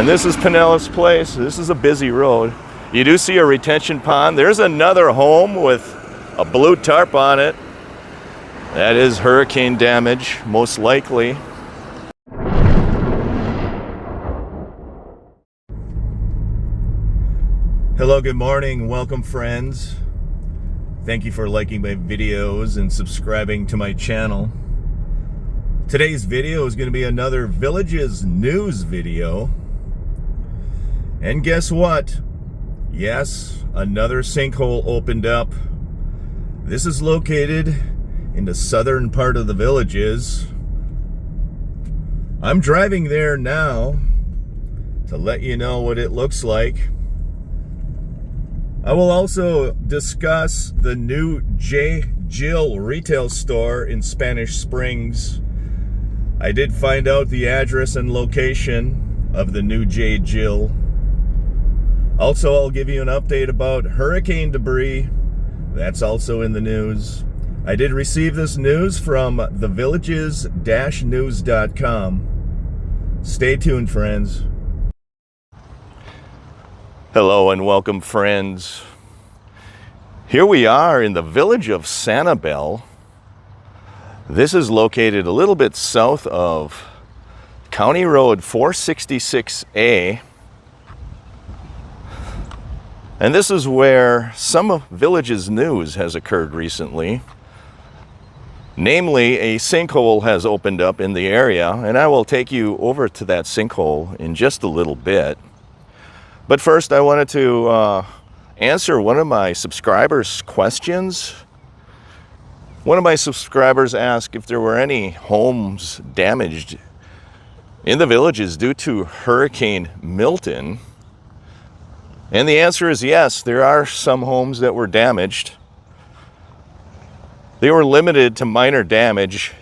And this is Pinellas Place. This is a busy road. You do see a retention pond. There's another home with a blue tarp on it. That is hurricane damage, most likely. Hello, good morning. Welcome, friends. Thank you for liking my videos and subscribing to my channel. Today's video is going to be another Villages news video. And guess what? Yes, another sinkhole opened up. This is located in the southern part of the Villages. I'm driving there now to let you know what it looks like. I will also discuss the new J. Jill retail store in Spanish Springs. I did find out the address and location of the new J. Jill. Also, I'll give you an update about hurricane debris. That's also in the news. I did receive this news from thevillages-news.com. Stay tuned, friends. Hello and welcome, friends. Here we are in the village of Sanibel. This is located a little bit south of County Road 466A. And this is where some Villages news has occurred recently. Namely, a sinkhole has opened up in the area, and I will take you over to that sinkhole in just a little bit. But first, I wanted to answer one of my subscribers' questions. One of my subscribers asked if there were any homes damaged in the Villages due to Hurricane Milton. And the answer is yes, there are some homes that were damaged. They were limited to minor damage.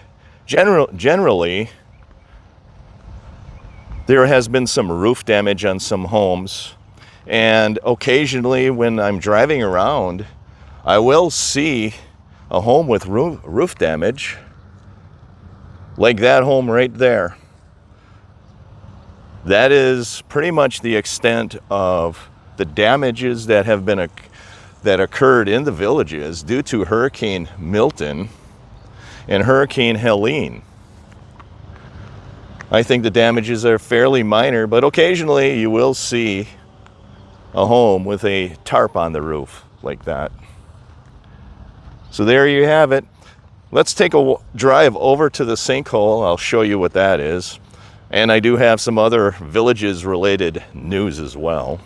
Generally, there has been some roof damage on some homes. And occasionally when I'm driving around, I will see a home with roof damage, like that home right there. That is pretty much the extent of the damages that have been that occurred in the Villages due to Hurricane Milton and Hurricane Helene. I think the damages are fairly minor, but occasionally you will see a home with a tarp on the roof like that. So there you have it. Let's take a drive over to the sinkhole. I'll show you what that is. And I do have some other Villages related news as well.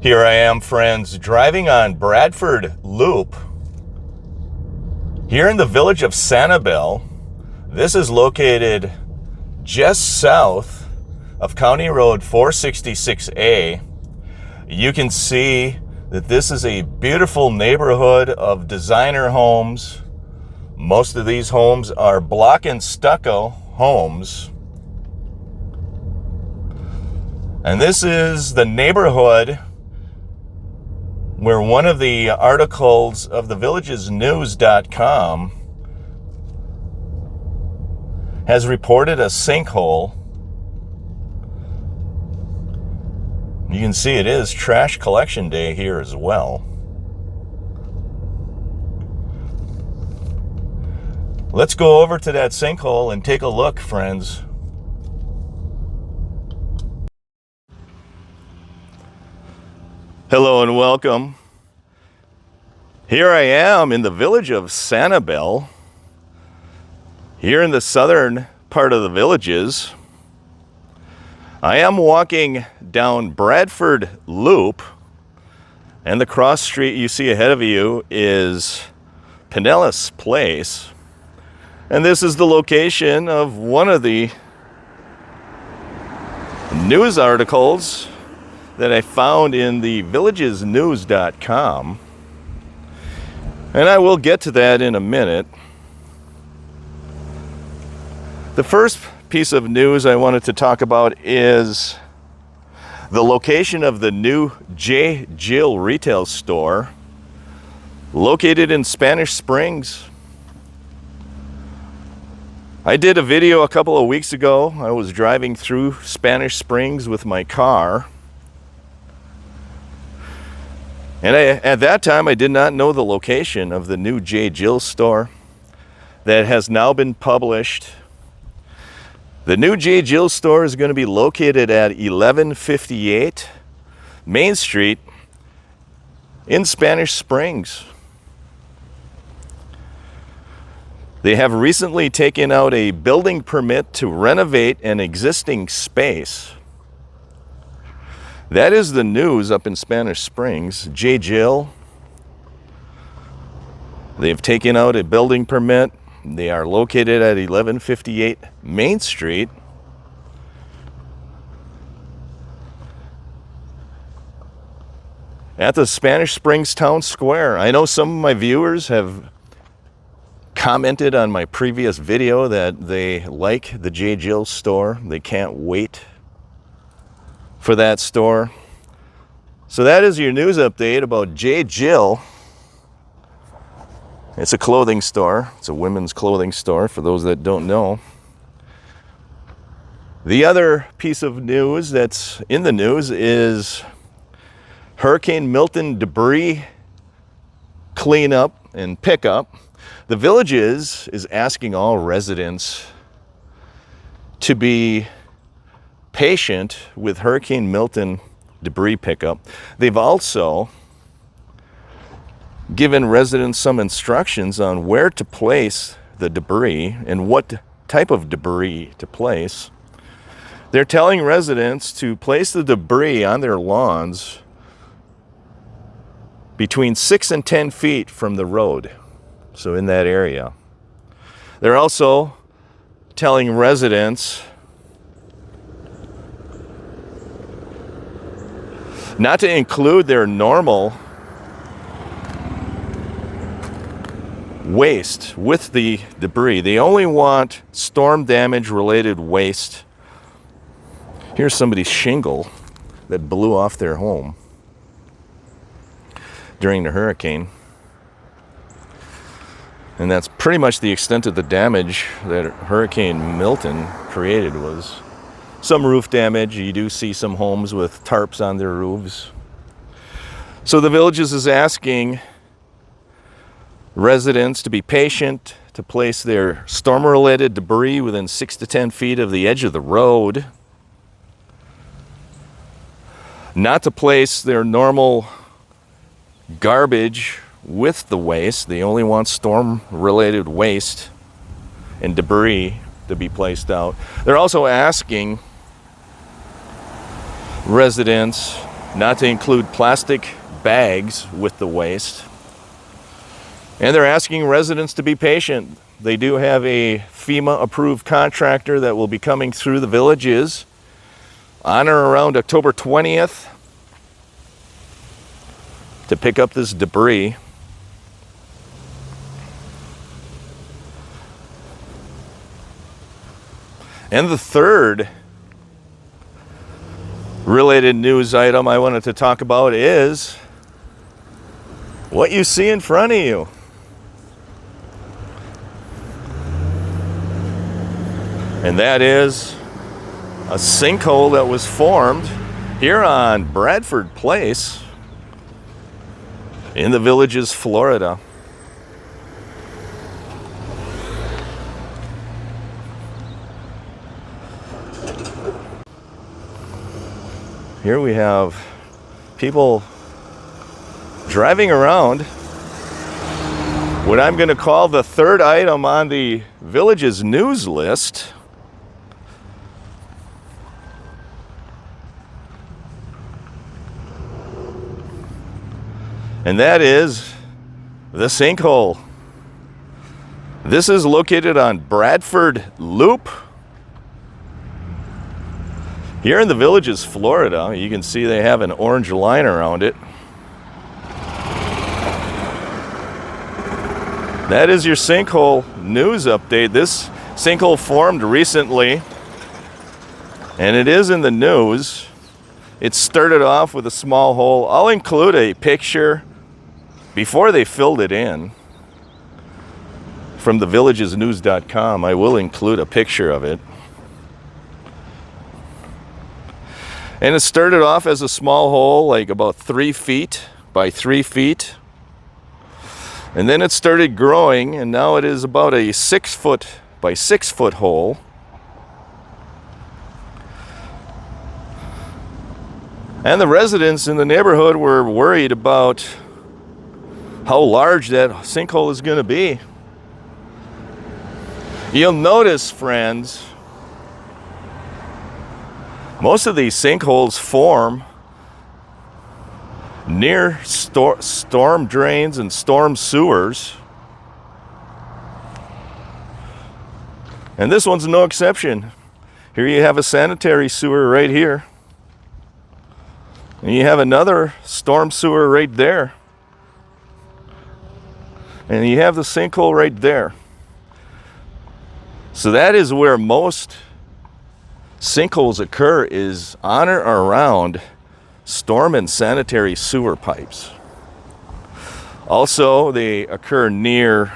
Here I am, friends, driving on Bradford Loop here in the village of Sanibel. This is located just south of County Road 466A. You can see that this is a beautiful neighborhood of designer homes. Most of these homes are block and stucco homes. And this is the neighborhood where one of the articles of the villagesnews.com has reported a sinkhole. You can see it is trash collection day here as well. Let's go over to that sinkhole and take a look, friends. Hello and welcome. Here I am in the village of Sanibel, here in the southern part of the Villages. I am walking down Bradford Loop, and the cross street you see ahead of you is Pinellas Place. And this is the location of one of the news articles that I found in the villagesnews.com. And I will get to that in a minute. The first piece of news I wanted to talk about is the location of the new J. Jill retail store located in Spanish Springs. I did a video a couple of weeks ago. I was driving through Spanish Springs with my car. And at that time, I did not know the location of the new J. Jill store that has now been published. The new J. Jill store is going to be located at 1158 Main Street in Spanish Springs. They have recently taken out a building permit to renovate an existing space. That is the news up in Spanish Springs. J. Jill. They've taken out a building permit. They are located at 1158 Main Street. At the Spanish Springs Town Square. I know some of my viewers have commented on my previous video that they like the J. Jill store. They can't wait for that store. So that is your news update about J. Jill. It's a clothing store. It's a women's clothing store for those that don't know. The other piece of news that's in the news is Hurricane Milton debris cleanup and pickup. The Villages is asking all residents to be patient with Hurricane Milton debris pickup. They've also given residents some instructions on where to place the debris and what type of debris to place. They're telling residents to place the debris on their lawns between 6 and 10 feet from the road. So in that area. They're also telling residents not to include their normal waste with the debris. They only want storm damage related waste. Here's somebody's shingle that blew off their home during the hurricane. And that's pretty much the extent of the damage that Hurricane Milton created. Was some roof damage. You do see some homes with tarps on their roofs. So the Villages is asking residents to be patient, to place their storm-related debris within 6 to 10 feet of the edge of the road, not to place their normal garbage with the waste. They only want storm-related waste and debris to be placed out. They're also asking residents not to include plastic bags with the waste. And they're asking residents to be patient. They do have a FEMA-approved contractor that will be coming through the Villages on or around October 20th to pick up this debris. And the third related news item I wanted to talk about is what you see in front of you. And that is a sinkhole that was formed here on Bradford Place in the Villages, Florida. Here we have people driving around what I'm going to call the third item on the Villages news list. And that is the sinkhole. This is located on Bradford Loop here in the Villages, Florida. You can see they have an orange line around it. That is your sinkhole news update. This sinkhole formed recently, and it is in the news. It started off with a small hole. I'll include a picture before they filled it in from thevillagesnews.com. I will include a picture of it. And it started off as a small hole, like about 3 feet by 3 feet. And then it started growing, and now it is about a 6 foot by 6 foot hole. And the residents in the neighborhood were worried about how large that sinkhole is going to be. You'll notice, friends, most of these sinkholes form near storm drains and storm sewers. And this one's no exception. Here you have a sanitary sewer right here. And you have another storm sewer right there. And you have the sinkhole right there. So that is where most sinkholes occur, is on or around storm and sanitary sewer pipes. Also, they occur near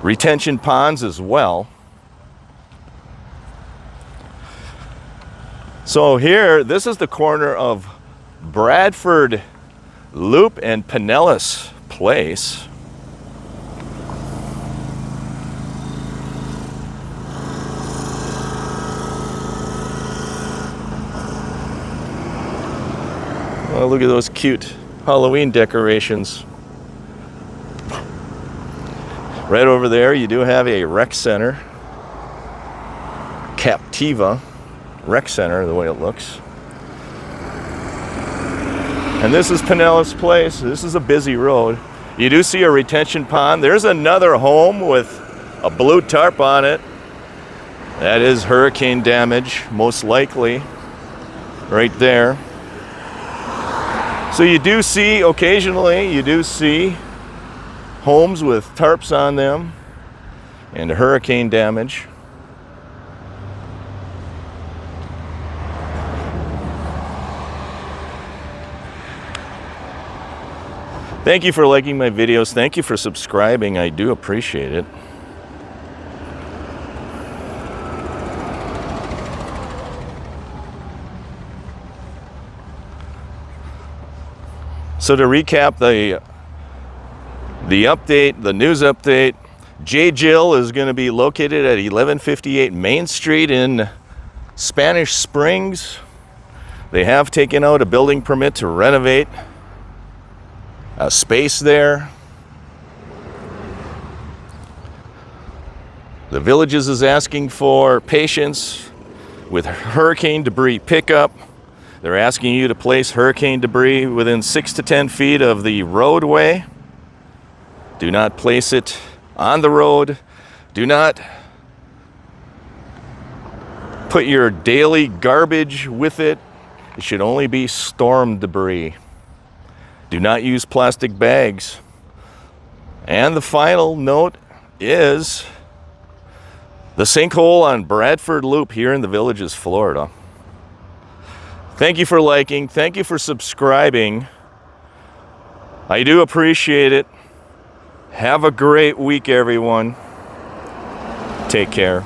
retention ponds as well. So here, this is the corner of Bradford Loop and Pinellas Place. Oh, look at those cute Halloween decorations. Right over there, you do have a rec center. Captiva Rec Center, the way it looks. And this is Pinellas Place. This is a busy road. You do see a retention pond. There's another home with a blue tarp on it. That is hurricane damage, most likely, right there. So you do see, occasionally, you do see homes with tarps on them and hurricane damage. Thank you for liking my videos. Thank you for subscribing. I do appreciate it. So to recap the update, the news update, J. Jill is going to be located at 1158 Main Street in Spanish Springs. They have taken out a building permit to renovate a space there. The Villages is asking for patience with hurricane debris pickup. They're asking you to place hurricane debris within 6 to 10 feet of the roadway. Do not place it on the road. Do not put your daily garbage with it. It should only be storm debris. Do not use plastic bags. And the final note is the sinkhole on Bradford Loop here in the Villages, Florida. Thank you for liking. Thank you for subscribing. I do appreciate it. Have a great week, everyone. Take care.